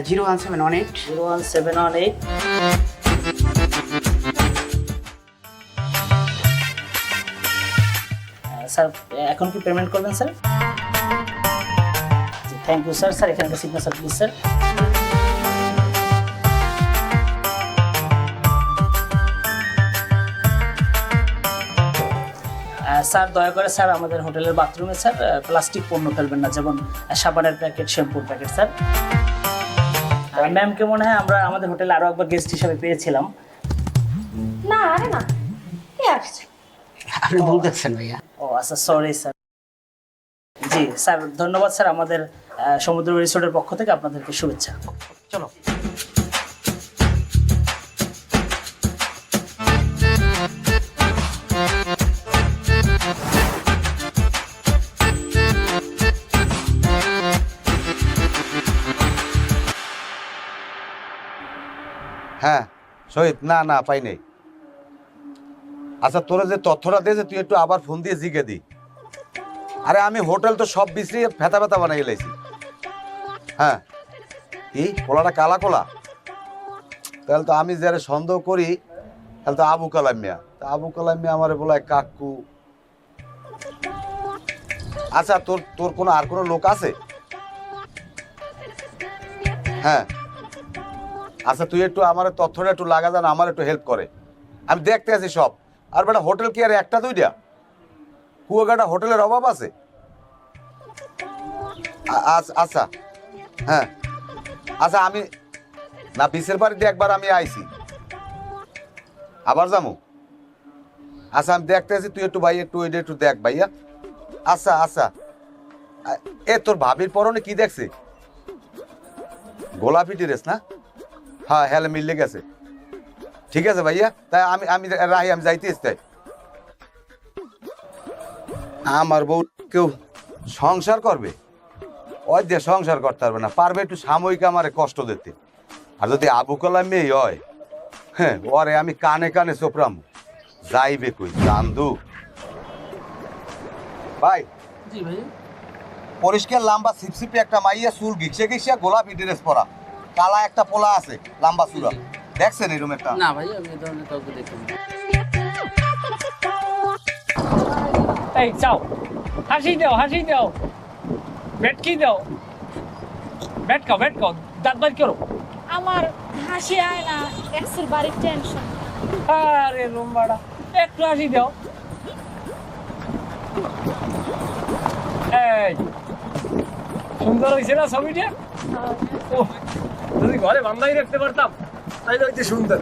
01718 01718 sir এখন কি payment করবেন sir? Thank you sir. Sir এখানে সিগনেচার প্লিজ স্যার। স্যার দয়া করে স্যার আমাদের হোটেলের বাথরুমে স্যার প্লাস্টিক পণ্য ফেলবেন না, যেমন সাবানের প্যাকেট, শ্যাম্পুর প্যাকেট স্যার। ম্যামকে মনে হয় আমরা আমাদের হোটেলে আরো একবার গেস্ট হিসেবে পেয়েছিলাম। না আরে না, কে আসছে? আপনি ভুল দেখছেন ভাইয়া। ও আচ্ছা, সরি স্যার। জি স্যার, ধন্যবাদ স্যার। আমাদের সমুদ্র রিসোর্টের পক্ষ থেকে আপনাদেরকে শুভেচ্ছা। চলো। হ্যাঁ শহীদ, না না পাই নাই। আচ্ছা তোরা যে তথ্যটা দিয়েছে তুই একটু আবার ফোন দিয়ে জিগে দি। আরে আমি হোটেল তো সব বিশ্রিয়ে ফেতা ফেতা বানাই লাইছি। হ্যাঁ কি কোলাটা কালা কোলা? তাহলে তো আমি যারা সন্দেহ করি তাহলে তো আবু কালাম মিয়া। আবু কালাম মিয়া আমার বলায় কাকু। আচ্ছা তোর তোর কোনো আর কোনো লোক আছে? হ্যাঁ আচ্ছা তুই একটু আমার তথ্যটা একটু লাগা যান, আমার একটু হেল্প করে। আমি দেখতে আছি সব। আর বেটা হোটেল কি আর একটা দুইটা? কুয়াকাটা হোটেলের অভাব আছে? আচ্ছা হ্যাঁ আচ্ছা আমি না বিশের বাড়িতে একবার আমি আইছি, আবার যাবো। আচ্ছা আমি দেখতে আছি, তুই একটু ভাই একটু ওইটা একটু দেখ ভাইয়া। আচ্ছা আচ্ছা এ তোর ভাবির পরনে কি দেখছে? গোলাপি ড্রেস না? হ্যাঁ হ্যালে মিললে গেছে। ঠিক আছে ভাইয়া, তাই আমি আমি রাহি, আমি যাইতে তাই। আমার বউ কেউ সংসার করবে? ওই দিয়ে সংসার করতে পারবে না, পারবে একটু সাময়িক আমারে কষ্ট দিতে। আর যদি আবু কালাম মেয়ে হয়, হ্যাঁ ওরে আমি কানে কানে চোপড়াম। যাইবে কই চান্দু ভাই? জি ভাই। পরিষ্কার লম্বা সিপসিপি একটা মাইয়া, চুল ঘিসে ঘিসে, গোলাপি ড্রেস পরা, কালা একটা পোলা আছে লম্বা চূড়া। দেখছেন এরকম একটা? না ভাই, আমি এই ধরনের কাউকে দেখিনি। এই চাও, হাসি দাও, হাসি দাও, ভেটকি দাও, ভেটকাও, ভেটকাও, দাঁত বাদ করো। আমার হাসি আয় না, এক্সের বাড়ির টেনশন। আরে রুম্বাড়া, একটু হাসি দাও। এই সুন্দর হয়েছে না ছবিটা? যদি ঘরে বান্ধাই রাখতে পারতাম তাইলে হইতে সুন্দর।